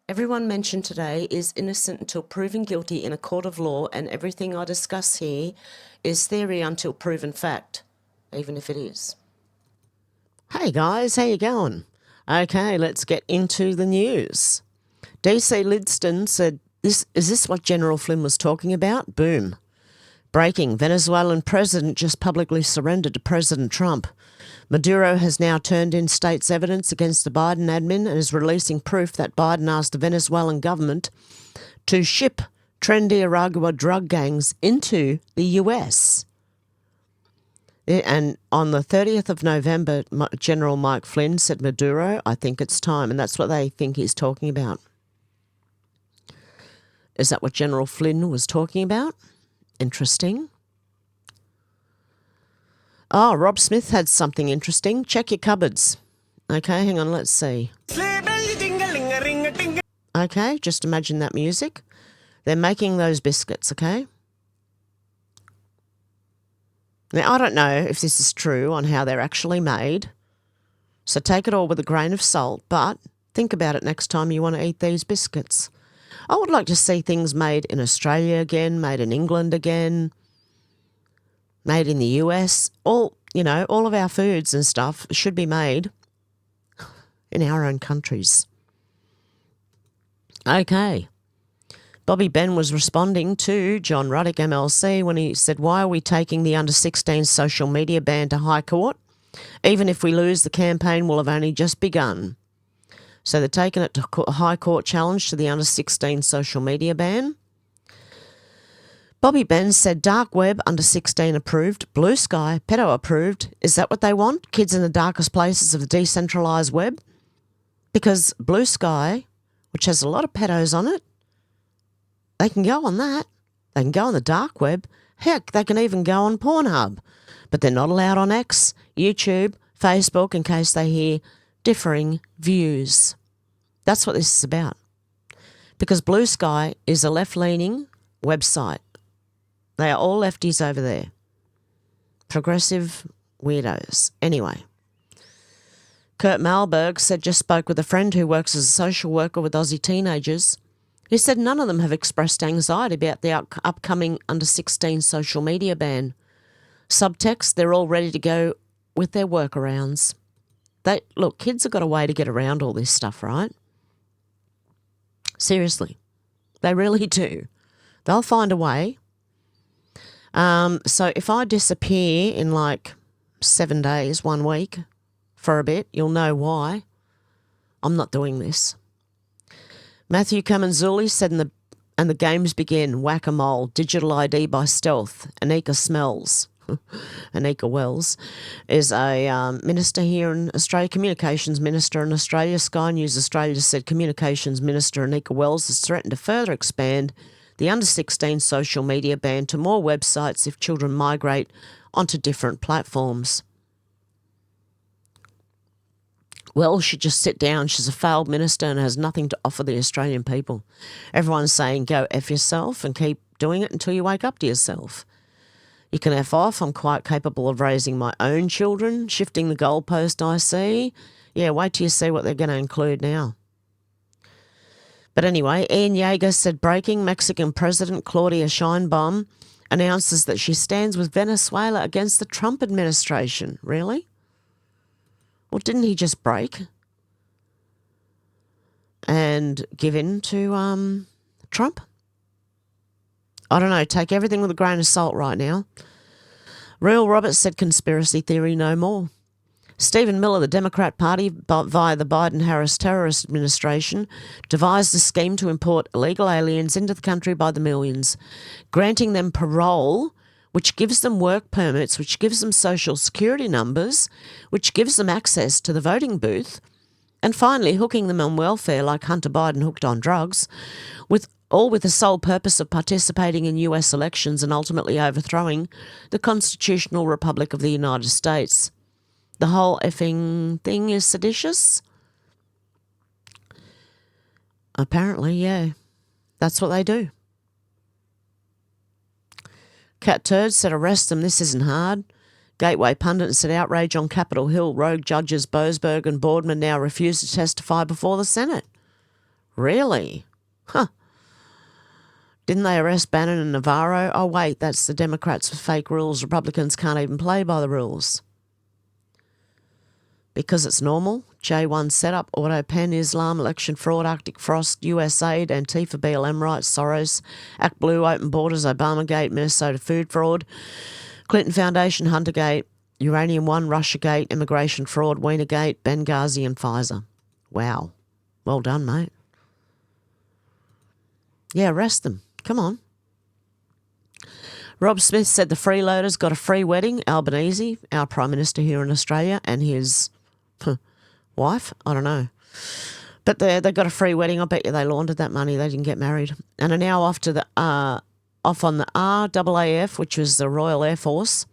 Everyone mentioned today is innocent until proven guilty in a court of law, and everything I discuss here is theory until proven fact, even if it is. Hey guys, how you going? Okay, let's get into the news. DC Lidston said, is this what General Flynn was talking about? Boom. Breaking, Venezuelan president just publicly surrendered to President Trump. Maduro has now turned in state's evidence against the Biden admin and is releasing proof that Biden asked the Venezuelan government to ship Trinidad drug gangs into the US. And on the 30th of November, General Mike Flynn said, Maduro, I think it's time. And that's what they think he's talking about. Is that what General Flynn was talking about? Interesting. Oh, Rob Smith had something interesting. Check your cupboards. Okay, hang on, let's see. Okay, just imagine that music. They're making those biscuits, okay? Now, I don't know if this is true on how they're actually made, so take it all with a grain of salt, but think about it next time you want to eat these biscuits. I would like to see things made in Australia again, made in England again, made in the US. All of our foods and stuff should be made in our own countries. Okay. Bobby Ben was responding to John Ruddock, MLC, when he said, why are we taking the under-16 social media ban to High Court? Even if we lose, the campaign will have only just begun. So they're taking it to High Court challenge to the under-16 social media ban. Bobby Ben said dark web under 16 approved, blue sky pedo approved. Is that what they want? Kids in the darkest places of the decentralised web? Because blue sky, which has a lot of pedos on it, they can go on that. They can go on the dark web. Heck, they can even go on Pornhub. But they're not allowed on X, YouTube, Facebook, in case they hear differing views. That's what this is about. Because Blue Sky is a left-leaning website. They are all lefties over there. Progressive weirdos. Anyway. Kurt Malberg said, just spoke with a friend who works as a social worker with Aussie teenagers. He said none of them have expressed anxiety about the upcoming under-16 social media ban. Subtext, they're all ready to go with their workarounds. Look, kids have got a way to get around all this stuff, right? Seriously. They really do. They'll find a way. So if I disappear in like 7 days, 1 week, for a bit, you'll know why. I'm not doing this. Matthew Kamanzuli said, and the games begin, whack-a-mole, digital ID by stealth, Anika Smells. Anika Wells is a minister here in Australia, communications minister in Australia. Sky News Australia said communications minister Anika Wells has threatened to further expand the under-16 social media ban to more websites if children migrate onto different platforms. Well, she just sit down. She's a failed minister and has nothing to offer the Australian people. Everyone's saying go F yourself and keep doing it until you wake up to yourself. You can F off. I'm quite capable of raising my own children, shifting the goalpost I see. Yeah, wait till you see what they're going to include now. But anyway, Ian Yeager said breaking, Mexican President Claudia Sheinbaum announces that she stands with Venezuela against the Trump administration. Really? Well, didn't he just break and give in to Trump? I don't know. Take everything with a grain of salt right now. Real Roberts said conspiracy theory no more. Stephen Miller, the Democrat Party, via the Biden-Harris terrorist administration, devised a scheme to import illegal aliens into the country by the millions, granting them parole, which gives them work permits, which gives them social security numbers, which gives them access to the voting booth, and finally hooking them on welfare like Hunter Biden hooked on drugs, with the sole purpose of participating in US elections and ultimately overthrowing the constitutional republic of the United States. The whole effing thing is seditious? Apparently, yeah. That's what they do. Cat Turd said arrest them, this isn't hard. Gateway Pundit said outrage on Capitol Hill. Rogue judges Boasberg and Boardman now refuse to testify before the Senate. Really? Huh. Didn't they arrest Bannon and Navarro? Oh, wait, that's the Democrats with fake rules. Republicans can't even play by the rules. Because it's normal. J1 setup, auto pen, Islam, election fraud, Arctic Frost, USAID, Antifa, BLM rights, Soros, Act Blue, open borders, Obamagate, Minnesota food fraud, Clinton Foundation, Huntergate, Uranium One, Russiagate, immigration fraud, Wienergate, Benghazi and Pfizer. Wow. Well done, mate. Yeah, arrest them. Come on. Rob Smith said the freeloaders got a free wedding. Albanese, our Prime Minister here in Australia, and his wife. I don't know. But they got a free wedding. I bet you they laundered that money. They didn't get married. And are now off to the off on the RAAF, which was the Royal Air Force,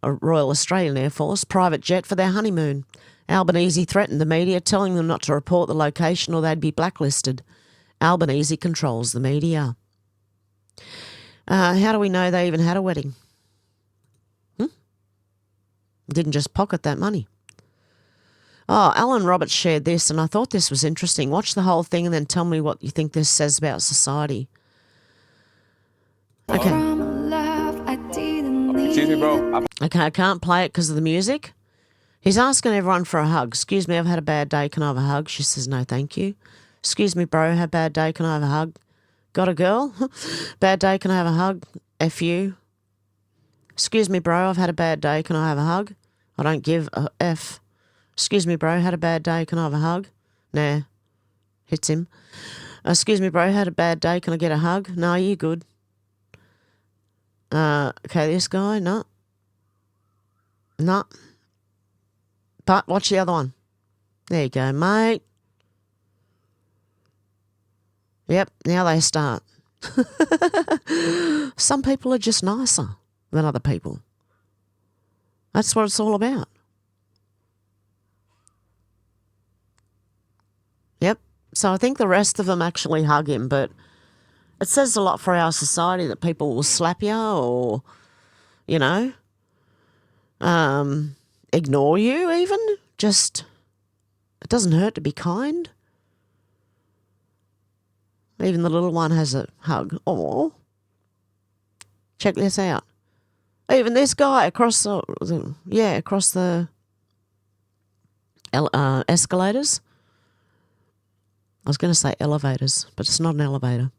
a Royal Australian Air Force, private jet for their honeymoon. Albanese threatened the media, telling them not to report the location or they'd be blacklisted. Albanese controls the media. How do we know they even had a wedding? Didn't just pocket that money. Oh, Alan Roberts shared this, and I thought this was interesting. Watch the whole thing and then tell me what you think this says about society. Okay. Excuse me, bro. Okay, I can't play it because of the music. He's asking everyone for a hug. Excuse me, I've had a bad day. Can I have a hug? She says, no, thank you. Excuse me, bro, had a bad day. Can I have a hug? Got a girl? Bad day, can I have a hug? F you. Excuse me, bro, I've had a bad day. Can I have a hug? I don't give a F. Excuse me, bro, had a bad day. Can I have a hug? Nah. Hits him. Excuse me, bro, had a bad day. Can I get a hug? No, you good. Okay, this guy, no. No. But watch the other one. There you go, mate. Yep, now they start. Some people are just nicer than other people. That's what it's all about. Yep. So I think the rest of them actually hug him, but it says a lot for our society that people will slap you or, you know, ignore you even. Just, it doesn't hurt to be kind. Even the little one has a hug. Oh, check this out. Even this guy across the escalators. I was going to say elevators, but it's not an elevator.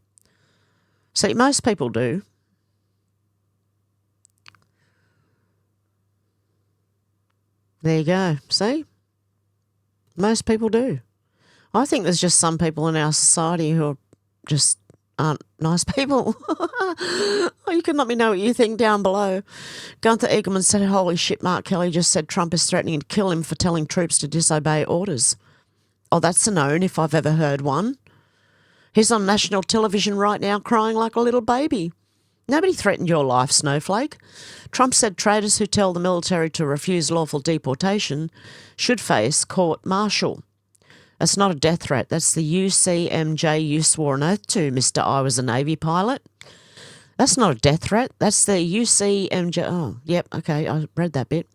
See, most people do. There you go. See? Most people do. I think there's just some people in our society who are just aren't nice people. You can let me know what you think down below. Gunther Eagleman said, holy shit, Mark Kelly just said Trump is threatening to kill him for telling troops to disobey orders. Oh, that's a known if I've ever heard one. He's on national television right now crying like a little baby. Nobody threatened your life, snowflake. Trump said traitors who tell the military to refuse lawful deportation should face court-martial. That's not a death threat. That's the UCMJ you swore an oath to, Mr. I was a Navy pilot. That's not a death threat. That's the UCMJ. Oh, yep, okay, I read that bit.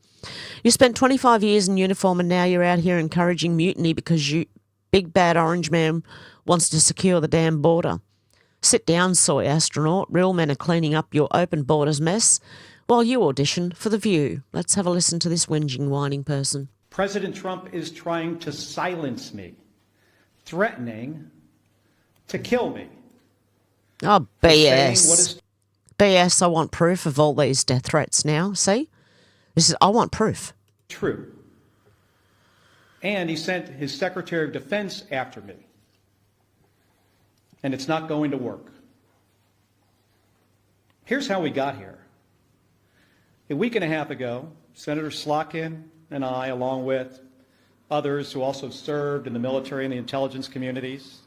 You spent 25 years in uniform and now you're out here encouraging mutiny because you, big bad orange man, wants to secure the damn border. Sit down, soy astronaut. Real men are cleaning up your open borders mess while you audition for The View. Let's have a listen to this whinging, whining person. President Trump is trying to silence me, threatening to kill me. Oh, BS. BS, I want proof of all these death threats now. See? I want proof. True. And he sent his Secretary of Defense after me. And it's not going to work. Here's how we got here. A week and a half ago, Senator Slotkin and I, along with others who also served in the military and the intelligence communities,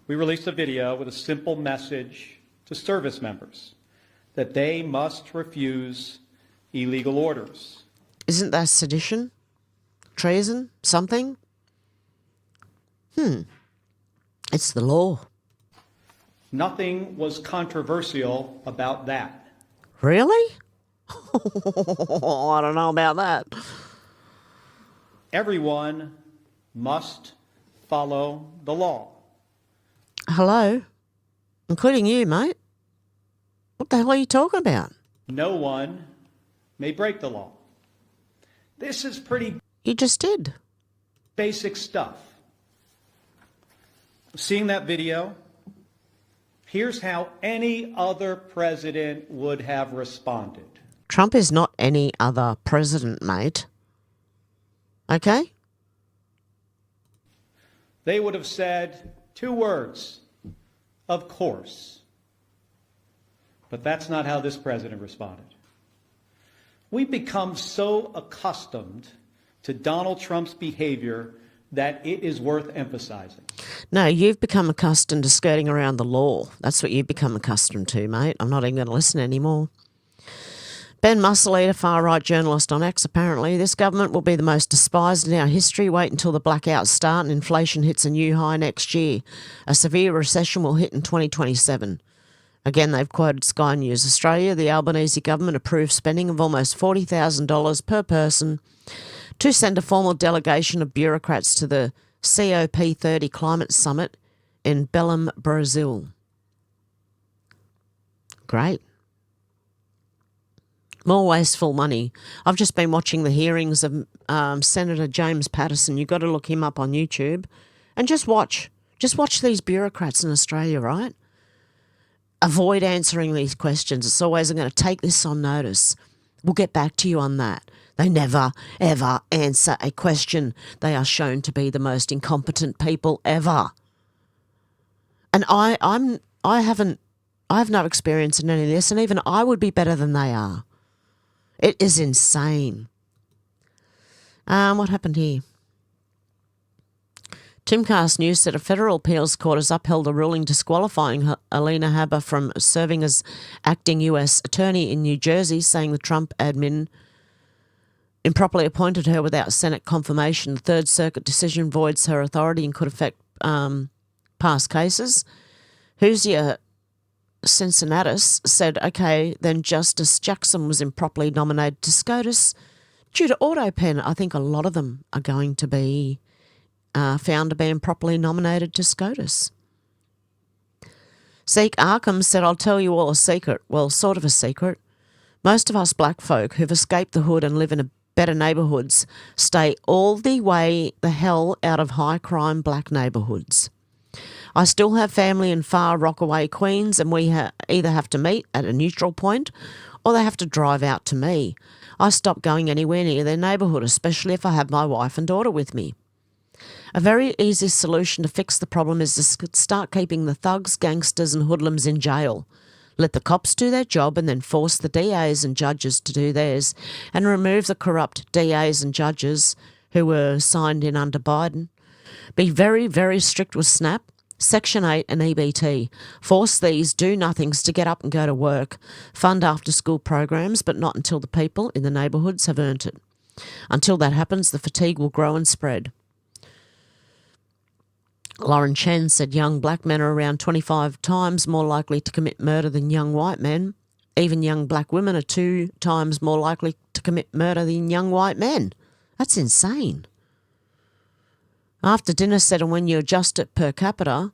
we released a video with a simple message to service members that they must refuse illegal orders. Isn't that sedition? Treason? Something? It's the law. Nothing was controversial about that. Really? I don't know about that. Everyone must follow the law. Hello? Including you, mate. What the hell are you talking about? No one may break the law. This is pretty You just did. basic stuff. Seeing that video, here's how any other president would have responded. Trump is not any other president, mate. Okay? They would have said 2 words, of course. But that's not how this president responded. We've become so accustomed to Donald Trump's behavior that it is worth emphasizing. No, you've become accustomed to skirting around the law. That's what you've become accustomed to, mate. I'm not even going to listen anymore. Ben Mussolini, a far-right journalist on X, apparently, this government will be the most despised in our history. Wait until the blackouts start and inflation hits a new high next year. A severe recession will hit in 2027. Again, they've quoted Sky News Australia. The Albanese government approved spending of almost $40,000 per person to send a formal delegation of bureaucrats to the COP30 climate summit in Belém, Brazil. Great. More wasteful money. I've just been watching the hearings of Senator James Patterson. You've got to look him up on YouTube and just watch. Just watch these bureaucrats in Australia, right? Avoid answering these questions. It's always, I'm going to take this on notice. We'll get back to you on that. They never, ever answer a question. They are shown to be the most incompetent people ever. And I have no experience in any of this, and even I would be better than they are. It is insane. What happened here? Timcast News said a federal appeals court has upheld a ruling disqualifying Alina Habba from serving as acting US attorney in New Jersey, saying the Trump admin improperly appointed her without Senate confirmation. The Third Circuit decision voids her authority and could affect past cases. Huzia Cincinnatus said, okay, then Justice Jackson was improperly nominated to SCOTUS due to autopen. I think a lot of them are going to be found to be improperly nominated to SCOTUS. Zeke Arkham said, I'll tell you all a secret. Well, sort of a secret. Most of us black folk who've escaped the hood and live in better neighbourhoods stay all the way the hell out of high crime black neighbourhoods. I still have family in far Rockaway, Queens, and we either have to meet at a neutral point or they have to drive out to me. I stop going anywhere near their neighbourhood, especially if I have my wife and daughter with me. A very easy solution to fix the problem is to start keeping the thugs, gangsters and hoodlums in jail. Let the cops do their job and then force the DAs and judges to do theirs, and remove the corrupt DAs and judges who were signed in under Biden. Be very, very strict with SNAP, Section 8 and EBT. Force these do-nothings to get up and go to work. Fund after-school programs, but not until the people in the neighbourhoods have earned it. Until that happens, the fatigue will grow and spread. Lauren Chen said young black men are around 25 times more likely to commit murder than young white men. Even young black women are 2 times more likely to commit murder than young white men. That's insane. After dinner said, and when you adjust it per capita,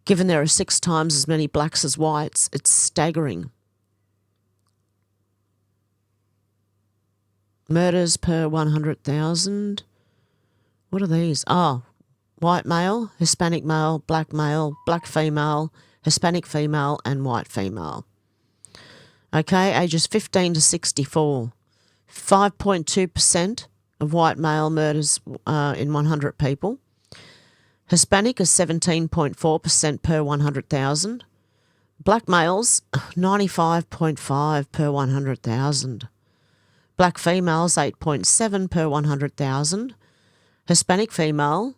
given there are 6 times as many blacks as whites, it's staggering. Murders per 100,000. What are these? Oh, white male, Hispanic male, black female, Hispanic female, and white female. Okay, ages 15 to 64. 5.2% of white male murders in 100 people. Hispanic is 17.4% per 100,000. Black males, 95.5 per 100,000. Black females, 8.7 per 100,000. Hispanic female,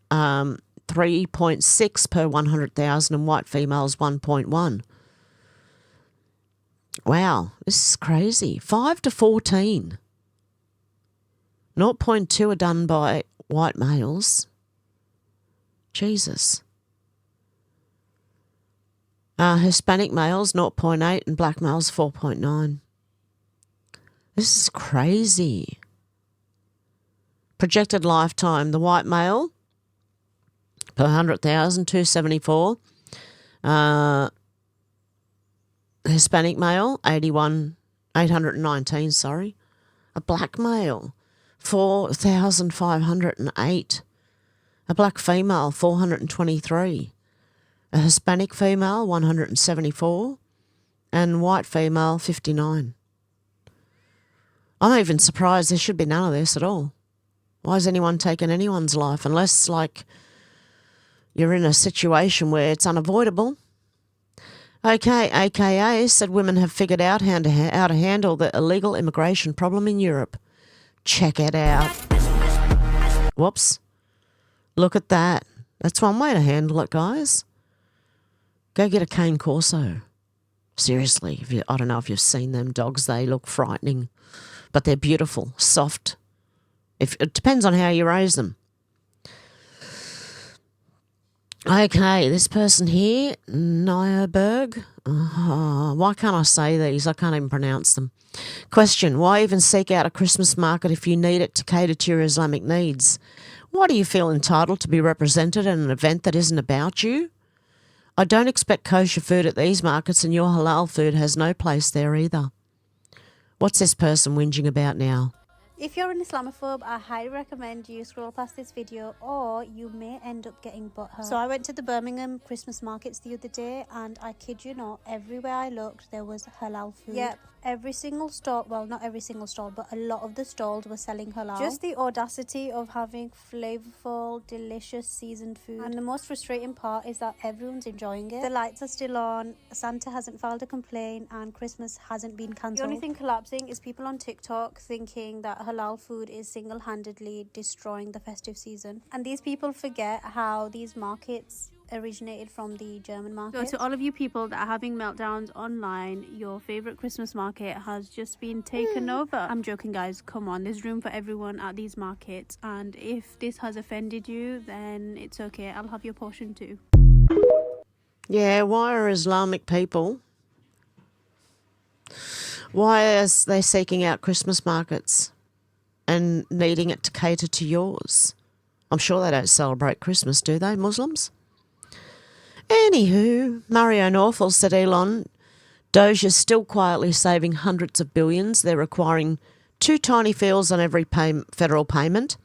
3.6 per 100,000, and white females 1.1. Wow, this is crazy. 5 to 14. 0.2 are done by white males. Jesus. Hispanic males 0.8 and black males 4.9. This is crazy. Projected lifetime, the white male per 100,000, 274. Hispanic male, 819, sorry. A black male, 4,508. A black female, 423. A Hispanic female, 174. And white female, 59. I'm even surprised there should be none of this at all. Why is anyone taking anyone's life? Unless, like, you're in a situation where it's unavoidable. Okay, AKA said women have figured out how to handle the illegal immigration problem in Europe. Check it out. Whoops. Look at that. That's one way to handle it, guys. Go get a cane corso. Seriously, I don't know if you've seen them dogs. They look frightening, but they're beautiful, soft. It depends on how you raise them. Okay, this person here, Nyerberg. Why can't I say these? I can't even pronounce them. Question, why even seek out a Christmas market if you need it to cater to your Islamic needs? Why do you feel entitled to be represented at an event that isn't about you? I don't expect kosher food at these markets, and your halal food has no place there either. What's this person whinging about now? If you're an Islamophobe, I highly recommend you scroll past this video, or you may end up getting butthurt. So I went to the Birmingham Christmas markets the other day, and I kid you not, everywhere I looked there was halal food. Yep, every single stall, well, not every single stall, but a lot of the stalls were selling halal. Just the audacity of having flavorful, delicious seasoned food. And the most frustrating part is that everyone's enjoying it. The lights are still on, Santa hasn't filed a complaint, and Christmas hasn't been cancelled. The only thing collapsing is people on TikTok thinking that halal food is single-handedly destroying the festive season. And these people forget how these markets originated from the German market. So to all of you people that are having meltdowns online, your favorite Christmas market has just been taken over. I'm joking, guys, come on, there's room for everyone at these markets, and if this has offended you, then it's okay, I'll have your portion too. Yeah, why are Islamic people, why are they seeking out Christmas markets and needing it to cater to yours? I'm sure they don't celebrate Christmas, do they, Muslims? Anywho, Mario Norfolk said Elon, DOGE is still quietly saving hundreds of billions. They're requiring 2 tiny fields on every federal payment.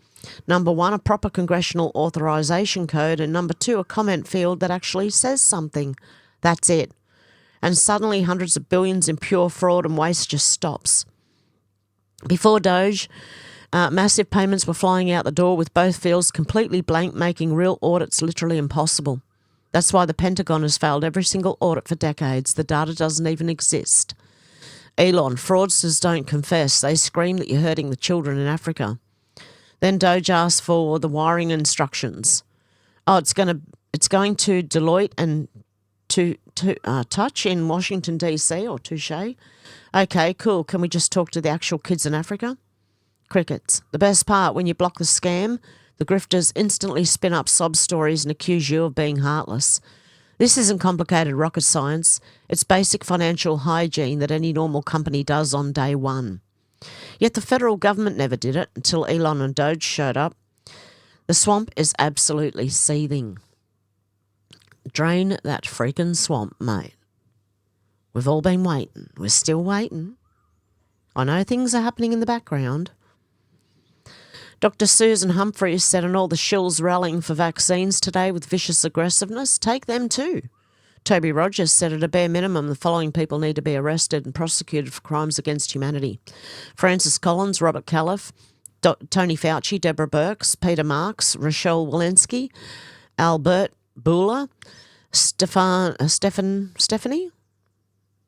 Number 1, a proper congressional authorization code, and number 2, a comment field that actually says something. That's it. And suddenly hundreds of billions in pure fraud and waste just stops. Before DOGE, massive payments were flying out the door with both fields completely blank, making real audits literally impossible. That's why the Pentagon has failed every single audit for decades. The data doesn't even exist. Elon, fraudsters don't confess. They scream that you're hurting the children in Africa. Then DOGE asked for the wiring instructions. Oh, it's going to Deloitte and to Touch in Washington, D.C. or Touche. Okay, cool. Can we just talk to the actual kids in Africa? Crickets. The best part, when you block the scam, the grifters instantly spin up sob stories and accuse you of being heartless. This isn't complicated rocket science. It's basic financial hygiene that any normal company does on day one. Yet the federal government never did it until Elon and DOGE showed up. The swamp is absolutely seething. Drain that freaking swamp, mate. We've all been waiting. We're still waiting. I know things are happening in the background. Dr. Susan Humphreys said, and all the shills rallying for vaccines today with vicious aggressiveness, take them too. Toby Rogers said, at a bare minimum, the following people need to be arrested and prosecuted for crimes against humanity: Francis Collins, Robert Califf, Tony Fauci, Deborah Birx, Peter Marks, Rochelle Walensky, Albert Bourla, Stephanie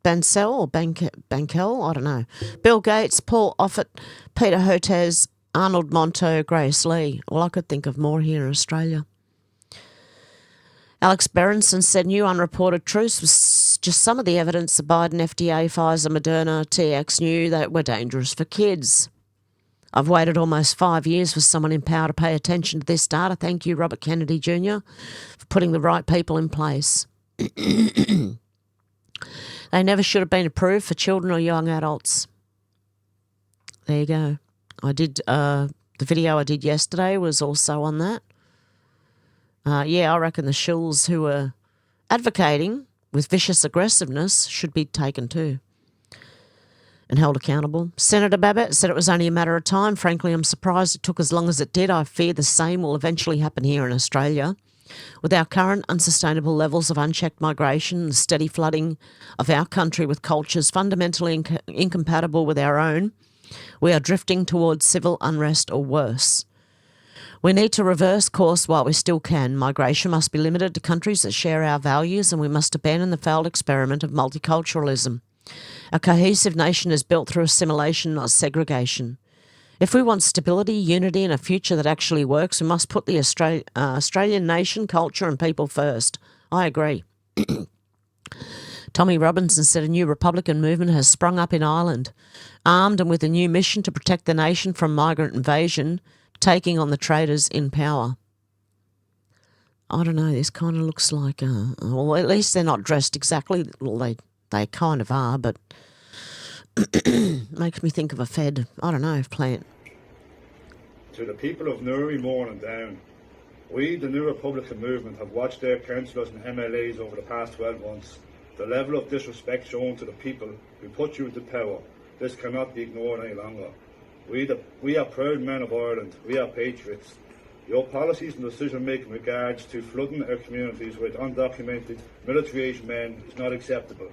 Bancel or Bankel, I don't know, Bill Gates, Paul Offit, Peter Hotez, Arnold Monto, Grace Lee. Well, I could think of more here in Australia. Alex Berenson said new unreported truths was just some of the evidence the Biden, FDA, Pfizer, Moderna, TX knew that were dangerous for kids. I've waited almost 5 years for someone in power to pay attention to this data. Thank you, Robert Kennedy Jr., for putting the right people in place. They never should have been approved for children or young adults. There you go. I did, the video I did yesterday was also on that. Yeah, I reckon the shills who are advocating with vicious aggressiveness should be taken too and held accountable. Senator Babbitt said it was only a matter of time. Frankly, I'm surprised it took as long as it did. I fear the same will eventually happen here in Australia. With our current unsustainable levels of unchecked migration and steady flooding of our country with cultures fundamentally incompatible with our own, we are drifting towards civil unrest or worse. We need to reverse course while we still can. Migration must be limited to countries that share our values, and we must abandon the failed experiment of multiculturalism. A cohesive nation is built through assimilation, not segregation. If we want stability, unity, and a future that actually works, we must put the Australian nation, culture, and people first. I agree. Tommy Robinson said a new Republican movement has sprung up in Ireland, armed and with a new mission to protect the nation from migrant invasion, taking on the traitors in power. I don't know, this kind of looks like, well, at least they're not dressed exactly, well, they kind of are, but makes me think of a Fed, I don't know, plant. To the people of Newry, Mourne and Down, we, the New Republican Movement, have watched their councillors and MLAs over the past 12 months. The level of disrespect shown to the people who put you into power, this cannot be ignored any longer. We are proud men of Ireland, we are patriots. Your policies and decision-making in regards to flooding our communities with undocumented military-aged men is not acceptable.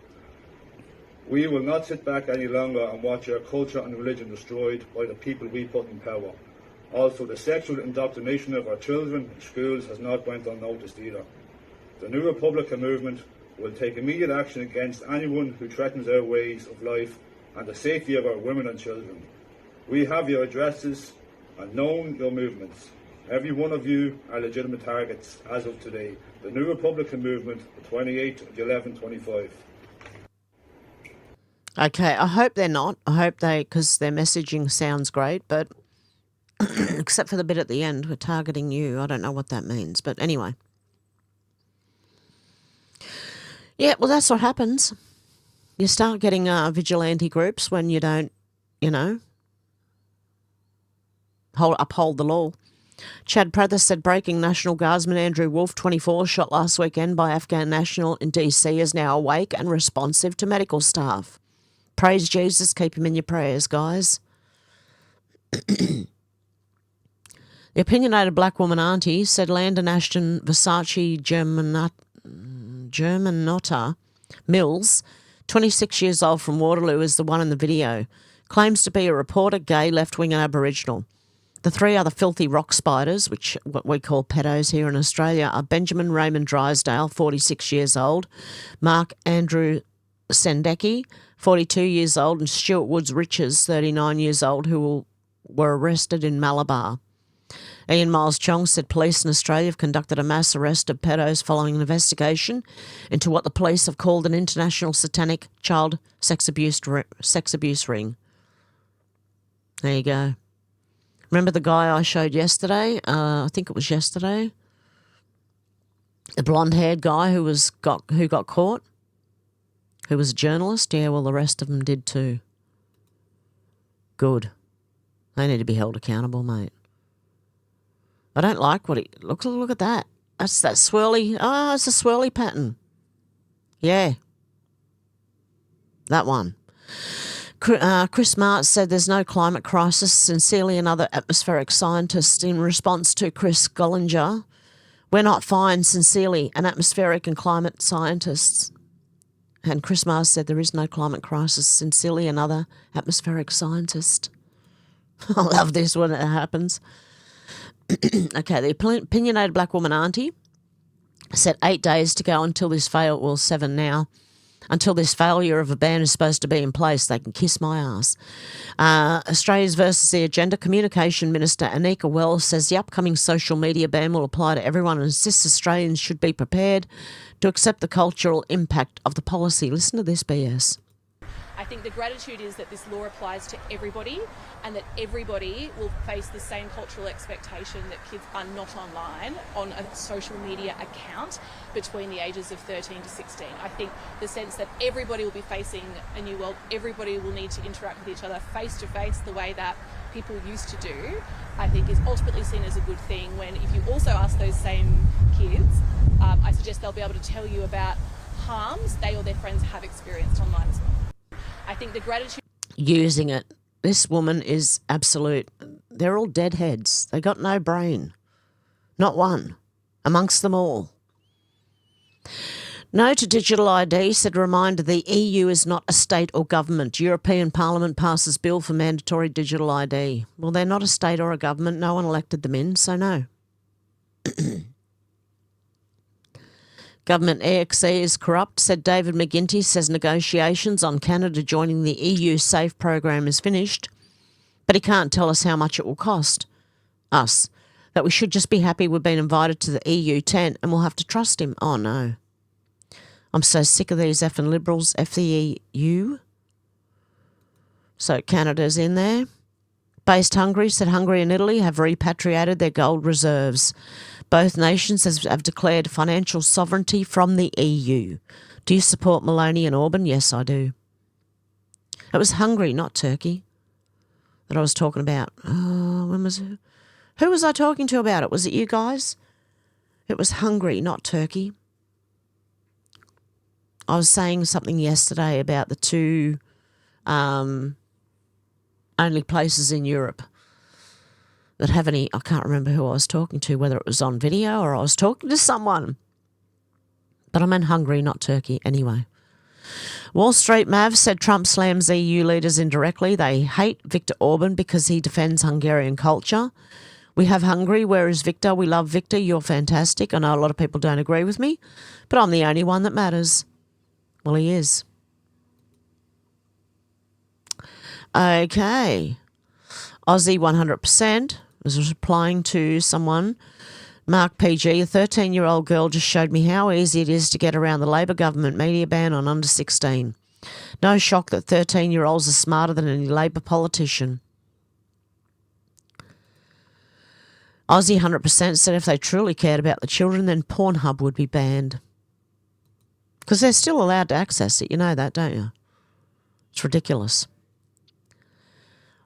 We will not sit back any longer and watch our culture and religion destroyed by the people we put in power. Also, the sexual indoctrination of our children in schools has not went unnoticed either. The New Republican Movement will take immediate action against anyone who threatens our ways of life and the safety of our women and children. We have your addresses and known your movements. Every one of you are legitimate targets as of today. The New Republican Movement, the 28th of 11/25. Okay, I hope they're not. I hope because their messaging sounds great, but except for the bit at the end, we're targeting you. I don't know what that means, but anyway. Yeah, well, that's what happens. You start getting vigilante groups when you don't, uphold the law. Chad Prather said breaking National Guardsman Andrew Wolf, 24, shot last weekend by Afghan national in DC, is now awake and responsive to medical staff. Praise Jesus, keep him in your prayers, guys. The opinionated black woman auntie said Landon Ashton Versace Germanotta Mills, 26 years old from Waterloo, is the one in the video. Claims to be a reporter, gay, left-wing and Aboriginal. The three other filthy rock spiders, which what we call pedos here in Australia, are Benjamin Raymond Drysdale, 46 years old, Mark Andrew Sendecki, 42 years old, and Stuart Woods Riches, 39 years old, who were arrested in Malabar. Ian Miles Chong said police in Australia have conducted a mass arrest of pedos following an investigation into what the police have called an international satanic child sex abuse ring. There you go. Remember the guy I showed yesterday? I think it was yesterday. The blonde-haired guy who got caught, who was a journalist. Yeah, well, the rest of them did too. Good. They need to be held accountable, mate. I don't like what it looks. Look at that. That's that swirly. Oh, it's a swirly pattern. Yeah, that one. Chris Martz said there's no climate crisis. Sincerely, another atmospheric scientist in response to Chris Gollinger. We're not fine. Sincerely, an atmospheric and climate scientist. And Chris Martz said there is no climate crisis. Sincerely, another atmospheric scientist. I love this when it happens. Okay, the opinionated black woman auntie said 8 days to go until this well, 7 now, until this failure of a ban is supposed to be in place. They can kiss my ass. Australia's versus the agenda. Communication Minister Anika Wells says the upcoming social media ban will apply to everyone and insists Australians should be prepared to accept the cultural impact of the policy. Listen to this BS. I think the gratitude is that this law applies to everybody and that everybody will face the same cultural expectation that kids are not online on a social media account between the ages of 13 to 16. I think the sense that everybody will be facing a new world, everybody will need to interact with each other face to face the way that people used to do, I think is ultimately seen as a good thing when if you also ask those same kids suggest they'll be able to tell you about harms they or their friends have experienced online as well. I think the gratitude... Using it. This woman is absolute. They're all deadheads. They got no brain. Not one. Amongst them all. No to digital ID, said reminder the EU is not a state or government. European Parliament passes bill for mandatory digital ID. Well, they're not a state or a government. No one elected them in, so no. Government EXE is corrupt, said David McGuinty, says negotiations on Canada joining the EU SAFE program is finished, but he can't tell us how much it will cost us, that we should just be happy we've been invited to the EU tent and we'll have to trust him. Oh, no. I'm so sick of these effing Liberals, F the EU. So Canada's in there. Based Hungary, said Hungary and Italy have repatriated their gold reserves. Both nations have declared financial sovereignty from the EU. Do you support Meloni and Orban? Yes, I do. It was Hungary, not Turkey, that I was talking about. Oh, when was it? Who was I talking to about it? Was it you guys? It was Hungary, not Turkey. I was saying something yesterday about the two only places in Europe that have any, I can't remember who I was talking to, whether it was on video or I was talking to someone. But I meant Hungary, not Turkey, anyway. Wall Street Mav said Trump slams EU leaders indirectly. They hate Viktor Orban because he defends Hungarian culture. We have Hungary. Where is Viktor? We love Viktor. You're fantastic. I know a lot of people don't agree with me, but I'm the only one that matters. Well, he is. Okay. Aussie 100% was replying to someone. Mark PG, a 13-year-old girl just showed me how easy it is to get around the Labor government media ban on under 16. No shock that 13-year-olds are smarter than any Labor politician. Aussie 100% said if they truly cared about the children, then Pornhub would be banned. Because they're still allowed to access it. You know that, don't you? It's ridiculous.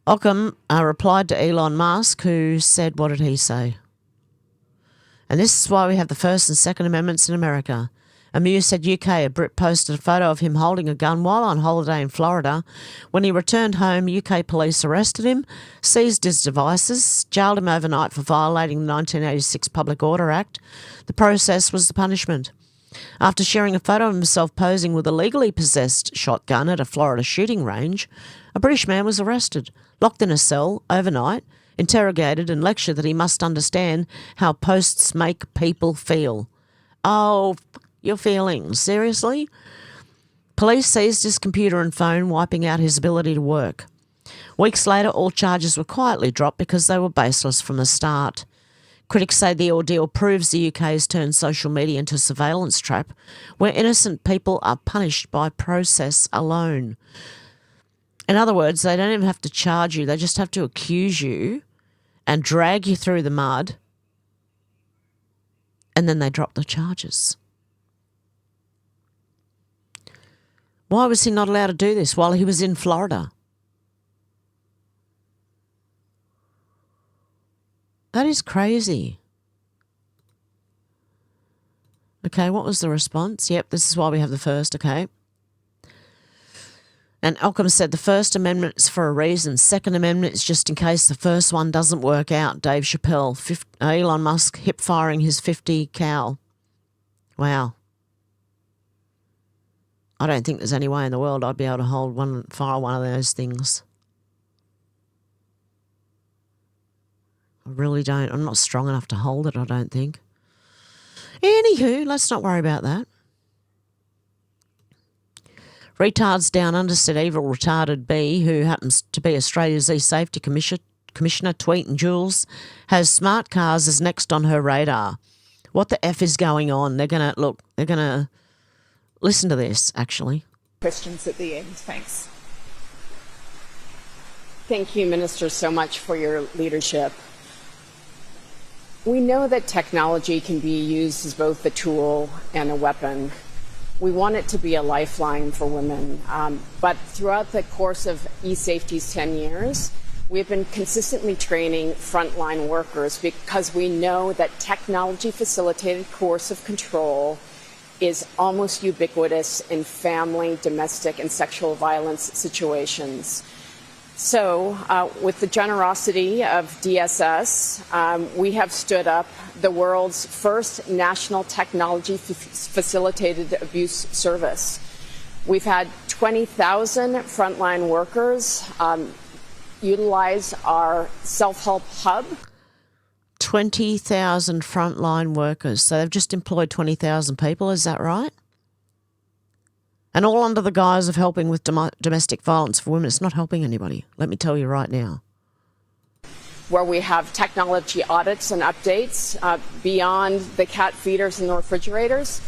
Ockham replied to Elon Musk, who said, what did he say? And this is why we have the First and Second Amendments in America. Amuse said UK, a Brit posted a photo of him holding a gun while on holiday in Florida. When he returned home, UK police arrested him, seized his devices, jailed him overnight for violating the 1986 Public Order Act. The process was the punishment. After sharing a photo of himself posing with a legally possessed shotgun at a Florida shooting range, a British man was arrested, locked in a cell overnight, interrogated and lectured that he must understand how posts make people feel. Oh, your feelings. Seriously? Police seized his computer and phone, wiping out his ability to work. Weeks later, all charges were quietly dropped because they were baseless from the start. Critics say the ordeal proves the UK has turned social media into a surveillance trap where innocent people are punished by process alone. In other words, they don't even have to charge you. They just have to accuse you and drag you through the mud, and then they drop the charges. Why was he not allowed to do this while he was in Florida? That is crazy. Okay, what was the response? Yep, this is why we have the first, okay. And Elkham said the First Amendment is for a reason. Second Amendment is just in case the first one doesn't work out. Dave Chappelle, Elon Musk hip-firing his 50 cal. Wow. I don't think there's any way in the world I'd be able to fire one of those things. I really don't. I'm not strong enough to hold it, I don't think. Anywho, let's not worry about that. Retards Down Under said evil retarded B, who happens to be Australia's e-safety commissioner, Tweet and Jules, has smart cars as next on her radar. What the F is going on? They're going to listen to this, actually. Questions at the end. Thanks. Thank you, Minister, so much for your leadership. We know that technology can be used as both a tool and a weapon. We want it to be a lifeline for women. But throughout the course of eSafety's 10 years, we've been consistently training frontline workers because we know that technology-facilitated coercive control is almost ubiquitous in family, domestic, and sexual violence situations. So, with the generosity of DSS, we have stood up the world's first national technology-facilitated abuse service. We've had 20,000 frontline workers utilize our self-help hub. 20,000 frontline workers. So they've just employed 20,000 people, is that right? And all under the guise of helping with domestic violence for women. It's not helping anybody, let me tell you right now. Where we have technology audits and updates beyond the cat feeders and the refrigerators.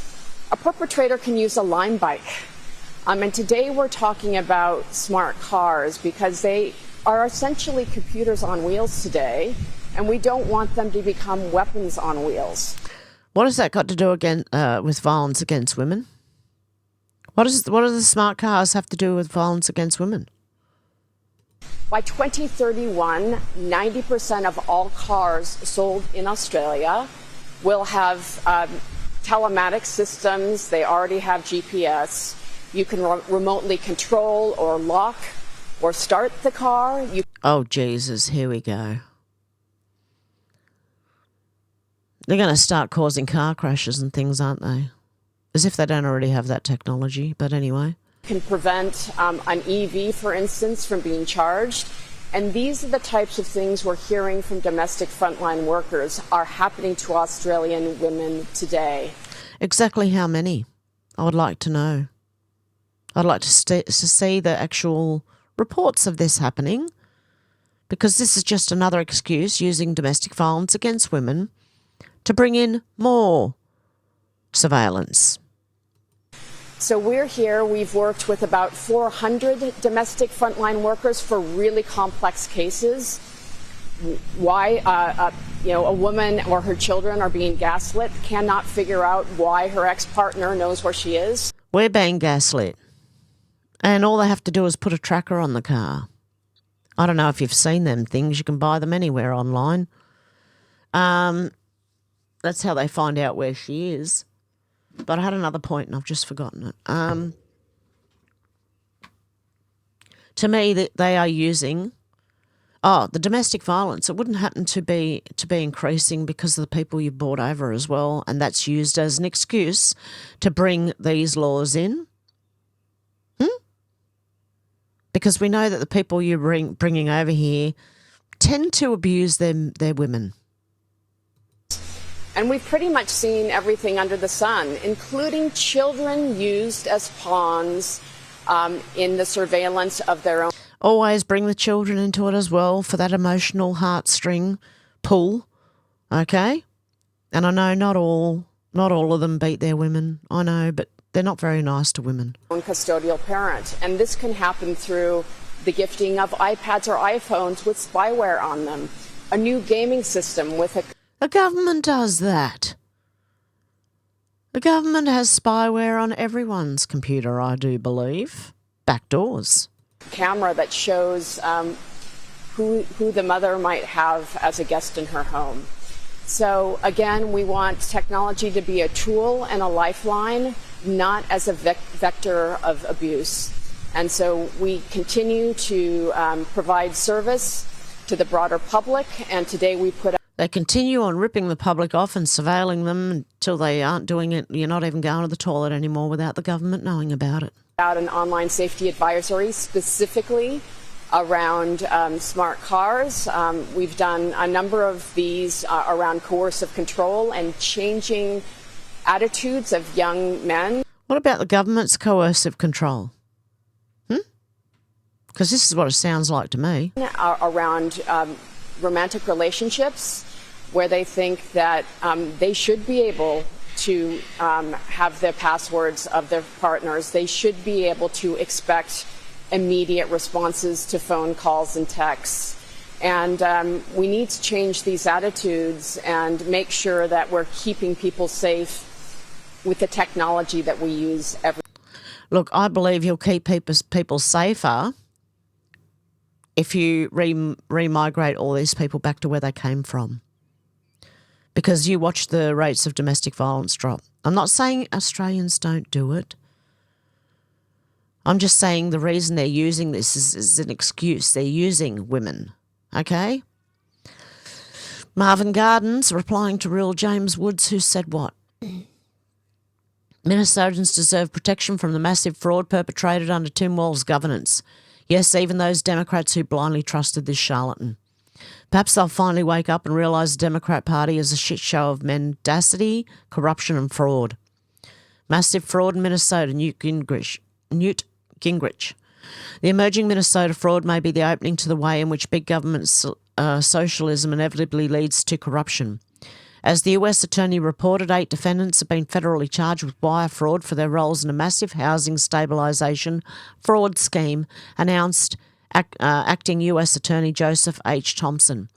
A perpetrator can use a line bike. And today we're talking about smart cars because they are essentially computers on wheels today, and we don't want them to become weapons on wheels. What has that got to do again with violence against women? What do the smart cars have to do with violence against women? By 2031, 90% of all cars sold in Australia will have telematics systems. They already have GPS. You can remotely control or lock or start the car. Oh, Jesus, here we go. They're going to start causing car crashes and things, aren't they? As if they don't already have that technology, but anyway. Can prevent an EV, for instance, from being charged. And these are the types of things we're hearing from domestic frontline workers are happening to Australian women today. Exactly how many? I would like to know. I'd like to see the actual reports of this happening, because this is just another excuse using domestic violence against women to bring in more surveillance. So we're here. We've worked with about 400 domestic frontline workers for really complex cases. Why a woman or her children are being gaslit, cannot figure out why her ex-partner knows where she is. We're being gaslit. And all they have to do is put a tracker on the car. I don't know if you've seen them things. You can buy them anywhere online. That's how they find out where she is. But I had another point and I've just forgotten it. To me, they are using the domestic violence. It wouldn't happen to be increasing because of the people you brought over as well, and that's used as an excuse to bring these laws in. Because we know that the people you're bringing over here tend to abuse their women. And we've pretty much seen everything under the sun, including children used as pawns in the surveillance of their own. Always bring the children into it as well for that emotional heartstring pull, okay? And I know not all of them beat their women, I know, but they're not very nice to women. Own custodial parent, and this can happen through the gifting of iPads or iPhones with spyware on them, a new gaming system with a... The government does that. The government has spyware on everyone's computer, I do believe. Backdoors. Camera that shows who the mother might have as a guest in her home. So again, we want technology to be a tool and a lifeline, not as a vector of abuse. And so we continue to provide service to the broader public, and today we put... They continue on ripping the public off and surveilling them until they aren't doing it. You're not even going to the toilet anymore without the government knowing about it. Out an online safety advisory specifically around smart cars. We've done a number of these around coercive control and changing attitudes of young men. What about the government's coercive control? Because this is what it sounds like to me. Around romantic relationships, where they think that they should be able to have the passwords of their partners. They should be able to expect immediate responses to phone calls and texts. And we need to change these attitudes and make sure that we're keeping people safe with the technology that we use every day. Look, I believe you'll keep people safer if you remigrate all these people back to where they came from. because you watch the rates of domestic violence drop. I'm not saying Australians don't do it. I'm just saying the reason they're using this is an excuse. They're using women, okay? Marvin Gardens replying to Real James Woods, who said what? Minnesotans deserve protection from the massive fraud perpetrated under Tim Walz's governance. Yes, even those Democrats who blindly trusted this charlatan. Perhaps they'll finally wake up and realise the Democrat Party is a shit show of mendacity, corruption and fraud. Massive fraud in Minnesota, Newt Gingrich. The emerging Minnesota fraud may be the opening to the way in which big government socialism inevitably leads to corruption. As the US Attorney reported, 8 defendants have been federally charged with wire fraud for their roles in a massive housing stabilisation fraud scheme, announced Acting US Attorney Joseph H. Thompson.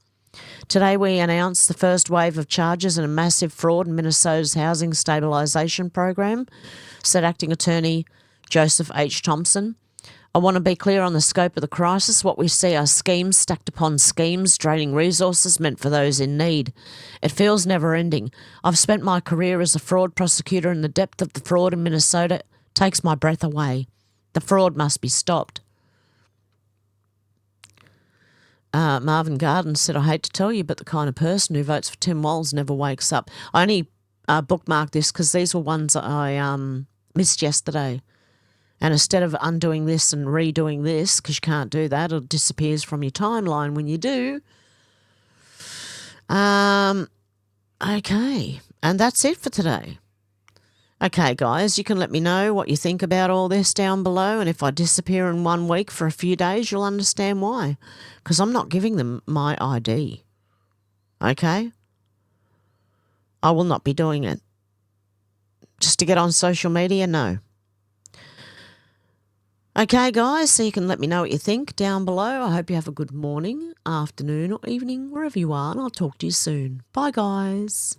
Today we announced the first wave of charges in a massive fraud in Minnesota's housing stabilisation program, said Acting Attorney Joseph H. Thompson. I want to be clear on the scope of the crisis. What we see are schemes stacked upon schemes, draining resources meant for those in need. It feels never-ending. I've spent my career as a fraud prosecutor, and the depth of the fraud in Minnesota takes my breath away. The fraud must be stopped. Marvin Gardens said, I hate to tell you, but the kind of person who votes for Tim Walz never wakes up. I only bookmarked this because these were ones I missed yesterday. And instead of undoing this and redoing this, because you can't do that, it disappears from your timeline when you do. Okay, and that's it for today. Okay, guys, you can let me know what you think about all this down below, and if I disappear in 1 week for a few days, you'll understand why. Because I'm not giving them my ID. Okay? I will not be doing it. Just to get on social media, no. Okay, guys, so you can let me know what you think down below. I hope you have a good morning, afternoon or evening, wherever you are, and I'll talk to you soon. Bye, guys.